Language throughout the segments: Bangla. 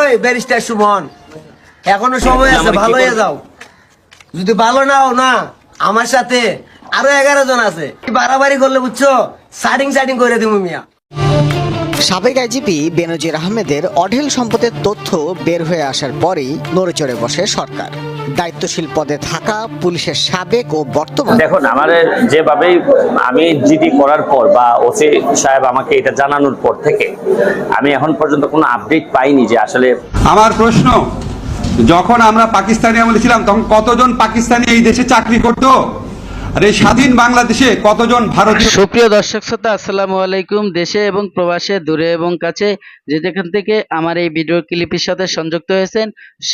ওই ব্যারিস্টার সুমন, এখনো সময় আছে, ভালো হয়ে যাও। যদি ভালো না হও না, আমার সাথে আরো 11 জন আছে, বাড়াবাড়ি করলে বুঝছো সাটিং করে দিব মিয়া। সাবেক আইজিপি বেনজির আহমেদের অঢেল সম্পদের তথ্য বের হয়ে আসার পরেই নড়েচড়ে বসে সরকার। দায়িত্বশীল পদে থাকা পুলিশের সাবেক ও বর্তমান। দেখুন, আমার যেভাবেই আমি জিডি করার পর বা ওসি সাহেব আমাকে এটা জানানোর পর থেকে আমি এখন পর্যন্ত কোনো আপডেট পাইনি যে আসলে। আমার প্রশ্ন, যখন আমরা পাকিস্তানি আমলে ছিলাম তখন কতজন পাকিস্তানি এই দেশে চাকরি করতো, আর এই স্বাধীন বাংলাদেশে কতজন ভারতীয়? সুপ্রিয় দর্শক শ্রোতা, আসসালামু আলাইকুম। দেশে এবং প্রবাসে, দূরে এবং কাছে, যে যেখান থেকে আমার এই ভিডিও ক্লিপের সাথে সংযুক্ত হয়েছেন,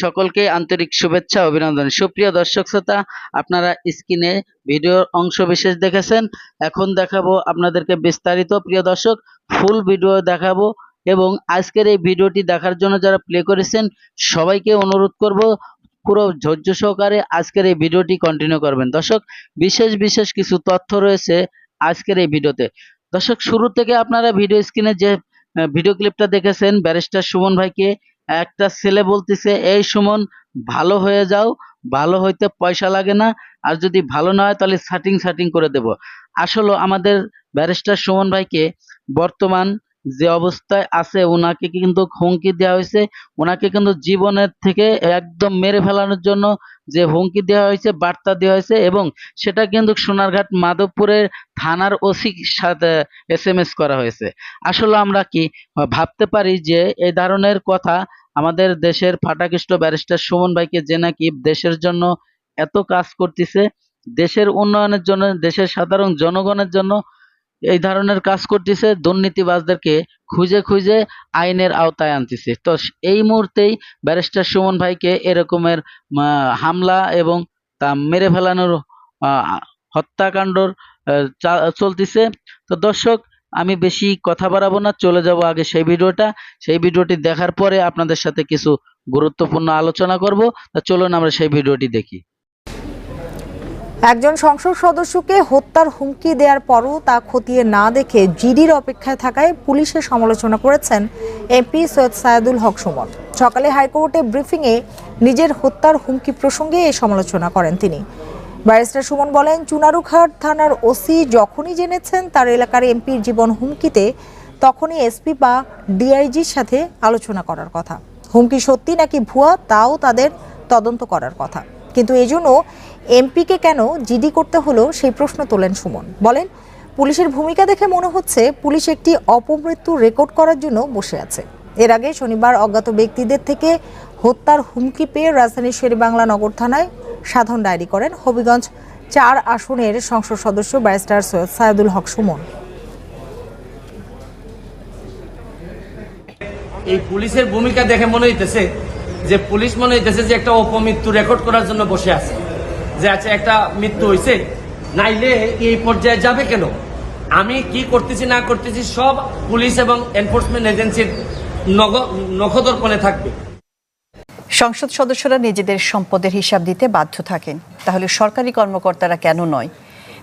সকলকে আন্তরিক শুভেচ্ছা, অভিনন্দন। সুপ্রিয় দর্শক শ্রোতা, আপনারা স্ক্রিনে ভিডিওর অংশ বিশেষ দেখেছেন, এখন দেখাবো আপনাদেরকে বিস্তারিত। প্রিয় দর্শক, ফুল ভিডিও দেখাবো এবং আজকের এই ভিডিওটি দেখার জন্য যারা প্লে করেছেন সবাইকে অনুরোধ করব পুরো ধৈর্য সহকারে আজকের এই ভিডিওটি কন্টিনিউ করবেন। দর্শক, বিশেষ কিছু তথ্য রয়েছে আজকের এই ভিডিওতে। দর্শক, শুরু থেকে আপনারা ভিডিও স্ক্রিনে যে ভিডিও ক্লিপটা দেখেছেন, ব্যারিস্টার সুমন ভাইকে একটা ছেলে বলতেছে, এই সুমন ভালো হয়ে যাও, ভালো হইতে পয়সা লাগে না, আর যদি ভালো না হয় তাহলে সাটিং করে দেব। আসলে আমাদের ব্যারিস্টার সুমন ভাইকে বর্তমান যে অবস্থায় আছে ওনাকে কিন্তু হুমকি দেওয়া হয়েছে, ওনাকে কিন্তু জীবনের থেকে একদম মেরে ফেলানোর জন্য যে হুমকি দেওয়া হয়েছে, বার্তা দেওয়া হয়েছে, এবং সেটা কিন্তু সোনারঘাট মাধবপুরের থানার ওসির সাথে SMS করা হয়েছে। আসলে আমরা কি ভাবতে পারি যে এই ধরনের কথা আমাদের দেশের ফাটাকৃষ্ট ব্যারিস্টার সুমন ভাইকে, যে নাকি দেশের জন্য এত কাজ করতেছে, দেশের উন্নয়নের জন্য, দেশের সাধারণ জনগণের জন্য এই ধরনের কাজ করতেছে, দুর্নীতিবাজদেরকে খুঁজে আইনের আওতায় আনতেছে। তো এই মুহূর্তেই ব্যারিস্টার সুমন ভাইকে এরকমের হামলা এবং তা মেরে ফেলানোর হত্যাকাণ্ডর চলতেছে। তো দর্শক, আমি বেশি কথা বাড়াবো না, চলে যাব আগে সেই ভিডিওটি দেখার পরে আপনাদের সাথে কিছু গুরুত্বপূর্ণ আলোচনা করব। তা চলুন আমরা সেই ভিডিওটি দেখি। একজন সংসদ সদস্যকে হত্যার হুমকি দেওয়ার পরও তা খতিয়ে না দেখে জিডির অপেক্ষায় থাকায় পুলিশের সমালোচনা করেছেন এমপি সৈয়দ সায়েদুল হক সুমন। সকালে হাইকোর্টে ব্রিফিংয়ে নিজের হত্যার হুমকি প্রসঙ্গে এই সমালোচনা করেন তিনি। ব্যারিস্টার সুমন বলেন, চুনারুঘাট থানার ওসি যখনই জেনেছেন তার এলাকার এমপির জীবন হুমকিতে, তখনই এসপি বা ডিআইজির সাথে আলোচনা করার কথা। হুমকি সত্যি নাকি ভুয়া তাও তাদের তদন্ত করার কথা, কিন্তু এজন্য এমপিকে কেন জিডি করতে হলো সেই প্রশ্ন তোলেন সুমন। বলেন, পুলিশের ভূমিকা দেখে মনে হচ্ছে পুলিশ একটি অপমৃত্যু রেকর্ড করার জন্য বসে আছে। এর আগে শনিবার অজ্ঞাত ব্যক্তিদের থেকে হত্যার হুমকি পেয়ে রাজধানীর শেরেবাংলা নগর থানায় সাধারণ ডায়েরি করেন হবিগঞ্জ 4 আসনের সংসদ সদস্য ব্যারিস্টার সৈয়দ সায়েদুল হক সুমন। এই পুলিশের ভূমিকা দেখে মনে হইতেছে যে পুলিশ মনে হইতেছে যে একটা অপমৃত্যু রেকর্ড করার জন্য বসে আছে, যে আচ্ছা একটা মৃত্যু হয়েছে, নাইলে এই পর্যায়ে যাবে কেন, আমি কি করতেছি না করতেছি সব পুলিশ এবং এনফোর্সমেন্ট এজেন্সির নখদর্পণে থাকবে। সংসদ সদস্যরা নিজেদের সম্পদের হিসাব দিতে বাধ্য থাকেন, তাহলে সরকারি কর্মকর্তারা কেন নয়?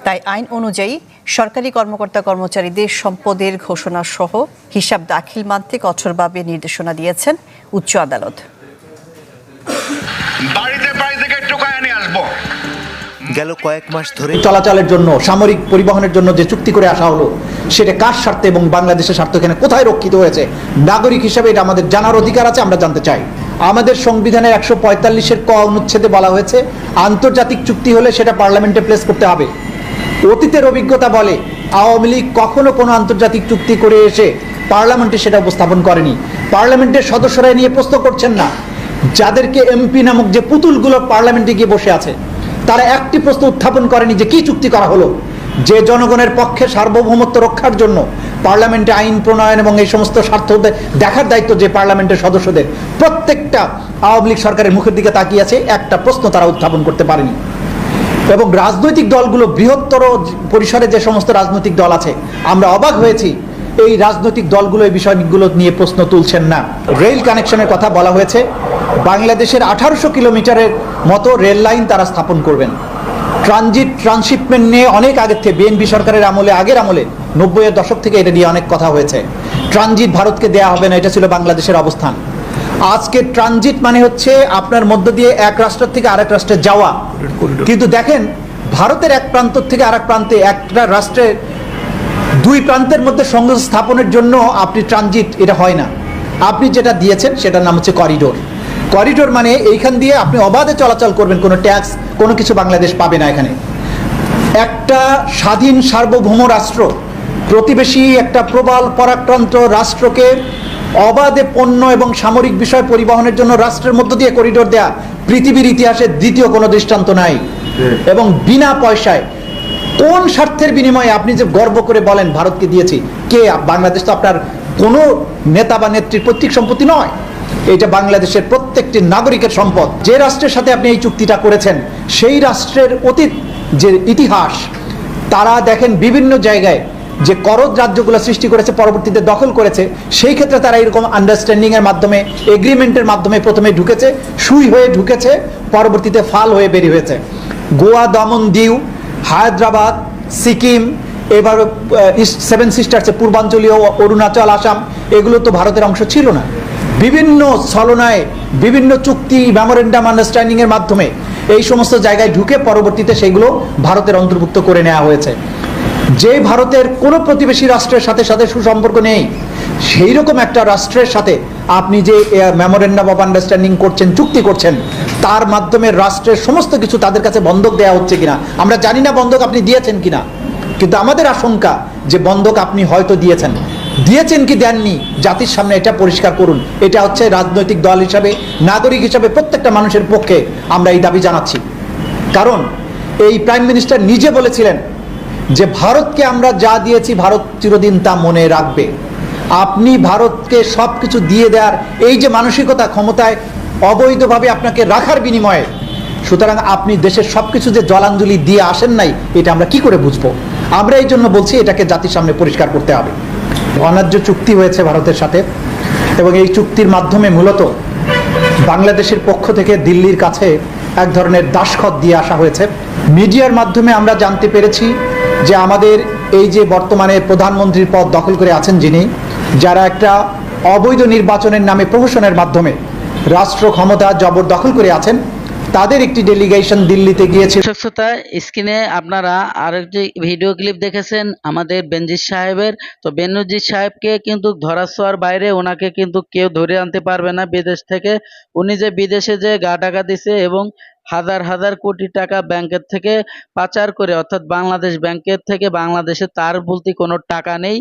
তাই আইন অনুযায়ী সরকারি কর্মকর্তা কর্মচারীদের সম্পদের ঘোষণা সহ হিসাব দাখিল মানতে কঠোরভাবে নির্দেশনা দিয়েছেন উচ্চ আদালত। গেল কয়েক মাস ধরে চলাচলের জন্য, সামরিক পরিবহনের জন্য যে চুক্তি করে আসা হলো, সেটা কার স্বার্থে এবং বাংলাদেশের স্বার্থ এখানে কোথায় রক্ষিত হয়েছে? নাগরিক হিসেবে এটা আমাদের জানার অধিকার আছে, আমরা জানতে চাই। আমাদের সংবিধানের 145-এর ক অনুচ্ছেদে বলা হয়েছে, আন্তর্জাতিক চুক্তি হলে সেটা পার্লামেন্টে প্লেস করতে হবে। অতীতের অভিজ্ঞতা বলে আওয়ামী লীগ কখনো কোনো আন্তর্জাতিক চুক্তি করে এসে পার্লামেন্টে সেটা উপস্থাপন করেনি। পার্লামেন্টের সদস্যরা নিয়ে প্রশ্ন করছেন না। যাদেরকে এমপি নামক যে পুতুলগুলো পার্লামেন্টে গিয়ে বসে আছে, তারা একটি প্রশ্ন উত্থাপন করেনি যে কি চুক্তি করা হলো। যে জনগণের পক্ষে সার্বভৌমত্ব রক্ষার জন্য পার্লামেন্টে আইন প্রণয়ন এবং এই সমস্ত স্বার্থ দেখার দায়িত্ব যে পার্লামেন্টের সদস্যদের, প্রত্যেকটা আওয়ামী লীগ সরকারের মুখের দিকে তাকিয়ে আছে, একটা প্রশ্ন তারা উত্থাপন করতে পারেনি। এবং রাজনৈতিক দলগুলো, বৃহত্তর পরিসরে যে সমস্ত রাজনৈতিক দল আছে, আমরা অবাক হয়েছি এই রাজনৈতিক দলগুলো এই বিষয়গুলো নিয়ে প্রশ্ন তুলছেন না। রেল কানেকশনের কথা বলা হয়েছে, বাংলাদেশের 1800 কিলোমিটারের মতো রেল লাইন তারা স্থাপন করবেন। ট্রান্সশিপমেন্ট নিয়ে অনেক আগের থেকে, বিএনপি সরকারের আমলে, আগের আমলে 90-এর দশক থেকে এটা নিয়ে অনেক কথা হয়েছে। ট্রানজিট ভারতকে দেয়া হবে না, এটা ছিল বাংলাদেশের অবস্থান। আজকে ট্রানজিট মানে হচ্ছে আপনার মধ্য দিয়ে এক রাষ্ট্র থেকে আরেক রাষ্ট্রে যাওয়া, কিন্তু দেখেন ভারতের এক প্রান্ত থেকে আরেক প্রান্তে একটা রাষ্ট্রের দুই প্রান্তের মধ্যে সংযোগ স্থাপনের জন্য আপনি ট্রানজিট এটা হয় না। আপনি যেটা দিয়েছেন সেটার নাম হচ্ছে করিডোর। করিডোর মানে এইখান দিয়ে আপনি অবাধে চলাচল করবেন, কোনো ট্যাক্স কোনো কিছু বাংলাদেশ পাবে না। এখানে একটা স্বাধীন সার্বভৌম রাষ্ট্র প্রতিবেশী একটা প্রবল পরাক্রান্ত রাষ্ট্রকে অবাধে পণ্য এবং সামরিক বিষয় পরিবহনের জন্য রাষ্ট্রের মধ্য দিয়ে করিডোর দেয়া পৃথিবীর ইতিহাসে দ্বিতীয় কোনো দৃষ্টান্ত নাই। এবং বিনা পয়সায়, কোন স্বার্থের বিনিময়ে আপনি যে গর্ব করে বলেন ভারতকে দিয়েছি? কে? বাংলাদেশ তো আপনার কোনো নেতা বা নেত্রীর পৈতৃক সম্পত্তি নয়, এটা বাংলাদেশের প্রত্যেকটি নাগরিকের সম্পদ। যে রাষ্ট্রের সাথে আপনি এই চুক্তিটা করেছেন সেই রাষ্ট্রের অতীত যে ইতিহাস, তারা দেখেন বিভিন্ন জায়গায় যে করদ রাজ্যগুলো সৃষ্টি করেছে পরবর্তীতে দখল করেছে, সেই ক্ষেত্রে তারা এরকম আন্ডারস্ট্যান্ডিং এর মাধ্যমে, এগ্রিমেন্টের মাধ্যমে প্রথমে ঢুকেছে, সুই হয়ে ঢুকেছে, পরবর্তীতে ফাল হয়ে বেরিয়ে হয়েছে। গোয়া, দমন, দিউ, হায়দ্রাবাদ, সিকিম, এবার সেভেন সিস্টার্সে পূর্বাঞ্চলীয় অরুণাচল, আসাম, এগুলো তো ভারতের অংশ ছিল না। বিভিন্ন ছলনায়, বিভিন্ন চুক্তি, মেমোরেন্ডাম আন্ডারস্ট্যান্ডিং এর মাধ্যমে এই সমস্ত জায়গায় ঢুকে পরবর্তীতে সেগুলো ভারতের অন্তর্ভুক্ত করে নেওয়া হয়েছে। যে ভারতের কোনো প্রতিবেশী রাষ্ট্রের সাথে সাথে সুসম্পর্ক নেই, সেই রকম একটা রাষ্ট্রের সাথে আপনি যে মেমোরেন্ডাম অফ আন্ডারস্ট্যান্ডিং করছেন, চুক্তি করছেন, তার মাধ্যমে রাষ্ট্রের সমস্ত কিছু তাদের কাছে বন্ধক দেওয়া হচ্ছে কিনা আমরা জানি না, বন্ধক আপনি দিয়েছেন কিনা, কিন্তু আমাদের আশঙ্কা যে বন্ধক আপনি হয়তো দিয়েছেন। দিয়েছেন কি দেননি, জাতির সামনে এটা পরিষ্কার করুন। এটা হচ্ছে রাজনৈতিক দল হিসাবে, নাগরিক হিসাবে প্রত্যেকটা মানুষের পক্ষে আমরা এই দাবি জানাচ্ছি। কারণ এই প্রাইম মিনিস্টার নিজে বলেছিলেন যে ভারতকে আমরা যা দিয়েছি ভারত চিরদিন তা মনে রাখবে। আপনি ভারতকে সব কিছু দিয়ে দেওয়ার এই যে মানসিকতা, ক্ষমতায় অবৈধভাবে আপনাকে রাখার বিনিময়ে, সুতরাং আপনি দেশের সব কিছু যে জলাঞ্জলি দিয়ে আসেন নাই, এটা আমরা কি করে বুঝবো? আমরা এই জন্য বলছি এটাকে জাতির সামনে পরিষ্কার করতে হবে। অন্যায্য চুক্তি হয়েছে ভারতের সাথে, এবং এই চুক্তির মাধ্যমে মূলত বাংলাদেশের পক্ষ থেকে দিল্লির কাছে এক ধরনের দাসখত দিয়ে আসা হয়েছে। মিডিয়ার মাধ্যমে আমরা জানতে পেরেছি যে আমাদের এই যে বর্তমানে প্রধানমন্ত্রীর পদ দখল করে আছেন যিনি, যারা একটা অবৈধ নির্বাচনের নামে প্রহসনের মাধ্যমে রাষ্ট্র ক্ষমতা জবরদখল করে আছেন, তাদের একটি ডেলিগেশন দিল্লিতে গিয়েছে। দর্শকতা, স্ক্রিনে আপনারা আরেকটি ভিডিও ক্লিপ দেখেছেন আমাদের বেনজির সাহেবের। তো বেনজির সাহেবকে কিন্তু ধরাছোঁয়ার বাইরে, ওনাকে কিন্তু কেউ ধরে আনতে পারবে না বিদেশ থেকে। উনি যে বিদেশে যে গা টাকা দিছে এবং হাজার হাজার কোটি টাকা ব্যাংকের থেকে পাচার করে, অর্থাৎ বাংলাদেশ ব্যাংকের থেকে বাংলাদেশে তার বলতে কোনো টাকা নেই,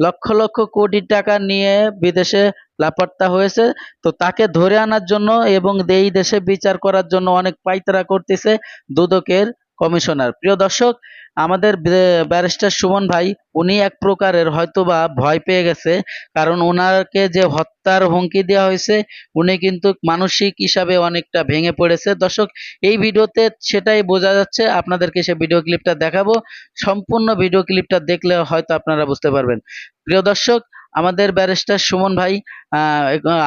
লক্ষ লক্ষ কোটি টাকা নিয়ে বিদেশে লাপাত্তা হয়েছে। তো তাকে ধরে আনার জন্য এবং এই দেশে বিচার করার জন্য অনেক পাইতারা করতেছে দুদকের কমিশনার। প্রিয় দর্শক, আমাদের ব্যারিস্টার সুমন ভাই, উনি এক প্রকারের হয়তোবা ভয় পেয়ে গেছে, কারণ ওনাকে যে হত্যার হুমকি দেওয়া হয়েছে, উনি কিন্তু মানসিক হিসাবে অনেকটা ভেঙে পড়েছে। দর্শক, এই ভিডিওতে সেটাই বোঝা যাচ্ছে। আপনাদেরকে সে ভিডিও ক্লিপটা দেখাবো, সম্পূর্ণ ভিডিও ক্লিপটা দেখলে হয়তো আপনারা বুঝতে পারবেন। প্রিয় দর্শক, আমাদের ব্যারিস্টার সুমন ভাই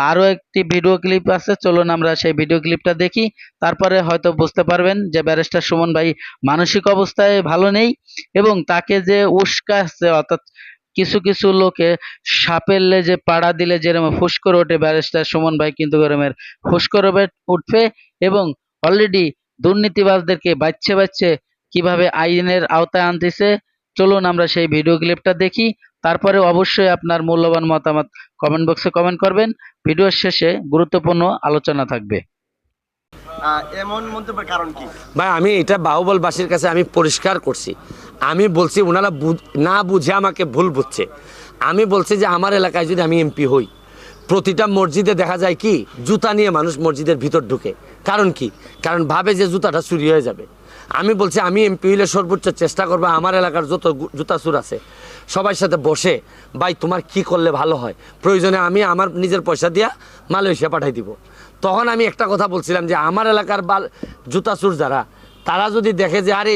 আরো একটি ভিডিও ক্লিপ আছে, চলুন আমরা সেই ভিডিও ক্লিপটা দেখি, তারপরে হয়তো বুঝতে পারবেন যে ব্যারিস্টার সুমন ভাই মানসিক অবস্থায় ভালো নেই এবং তাকে যে উস্কাচ্ছে, অর্থাৎ কিছু কিছু লোকে সাপের লেজে পাড়া দিলে যেরকম ফুস করে ওঠে, ব্যারিস্টার সুমন ভাই কিন্তু গরমের ফুস করে উঠবে এবং অলরেডি দুর্নীতিবাজদেরকে বাচ্চা বাচ্চা কিভাবে আইনের আওতায় আনতেছে। চলুন আমরা সেই ভিডিও ক্লিপটা দেখি, তারপরে অবশ্যই আপনার মূল্যবান মতামত কমেন্ট বক্সে কমেন্ট করবেন। ভিডিওর শেষে গুরুত্বপূর্ণ আলোচনা থাকবে। এমন মন্তব্যের কারণ কি? ভাই, আমি এটা বাহুবলবাসীর কাছে আমি পরিষ্কার করছি। আমি বলছি ওনারা না বুঝে আমাকে ভুল বুঝছে। আমি বলছি যে আমার এলাকায় যদি আমি এমপি হই, প্রতিটা মসজিদে দেখা যায় কি জুতা নিয়ে মানুষ মসজিদের ভিতর ঢুকে। কারণ কি? কারণ ভাবে যে জুতাটা চুরি হয়ে যাবে। আমি বলছি আমি এমপি হইলে সর্বোচ্চ চেষ্টা করবো আমার এলাকার যত জুতা চুর আছে সবার সাথে বসে, ভাই তোমার কি করলে ভালো হয়, প্রয়োজনে আমি আমার নিজের পয়সা দিয়া মালয়েশিয়া পাঠাই দিব। তখন আমি একটা কথা বলছিলাম যে আমার এলাকার জুতা চুর যারা, তারা যদি দেখে যে আরে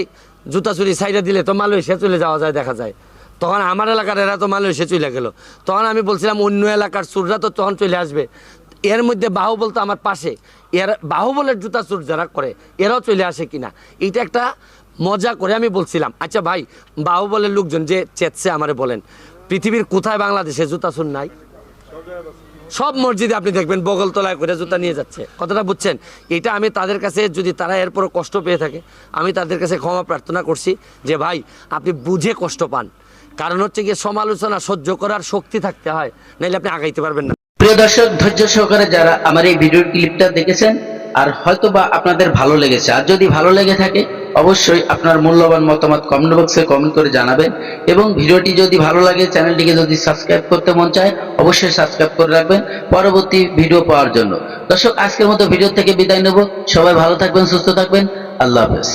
জুতা চুরি সাইডে দিলে তো মালয়েশিয়া চলে যাওয়া যায়, দেখা যায়, তখন আমার এলাকার এরা তো মালয়েশিয়া চলে গেল। তখন আমি বলছিলাম অন্য এলাকার চুররা তো তখন চলে আসবে। এর মধ্যে বাহুবল তো আমার পাশে, এর বাহুবলের জুতা চুর যারা করে এরাও চলে আসে কিনা, এইটা একটা মজা করে আমি বলছিলাম। আচ্ছা ভাই, বাহুবলের লোকজন যে চেতছে আমারে বলেন, পৃথিবীর কোথায় বাংলাদেশে জুতা চুর নাই? সব মসজিদে আপনি দেখবেন বগল তলায় করে জুতা নিয়ে যাচ্ছে। কথাটা বুঝছেন? এটা আমি তাদের কাছে, যদি তারা এরপর কষ্ট পেয়ে থাকে, আমি তাদের কাছে ক্ষমা প্রার্থনা করছি যে ভাই আপনি বুঝে কষ্ট পান, কারণ হচ্ছে গিয়ে সমালোচনা সহ্য করার শক্তি থাকতে হয়, নাইলে আপনি আগাইতে পারবেন না। প্রিয় দর্শক, ধৈর্য সহকারে যারা আমার এই ভিডিওর ক্লিপটা দেখেছেন, আর হয়তোবা আপনাদের ভালো লেগেছে, আর যদি ভালো লেগে থাকে অবশ্যই আপনার মূল্যবান মতামত কমেন্ট বক্সে কমেন্ট করে জানাবেন, এবং ভিডিওটি যদি ভালো লাগে, চ্যানেলটিকে যদি সাবস্ক্রাইব করতে মন চায় অবশ্যই সাবস্ক্রাইব করে রাখবেন পরবর্তী ভিডিও পাওয়ার জন্য। দর্শক, আজকের মতো ভিডিও থেকে বিদায় নেব। সবাই ভালো থাকবেন, সুস্থ থাকবেন। আল্লাহ হাফেজ।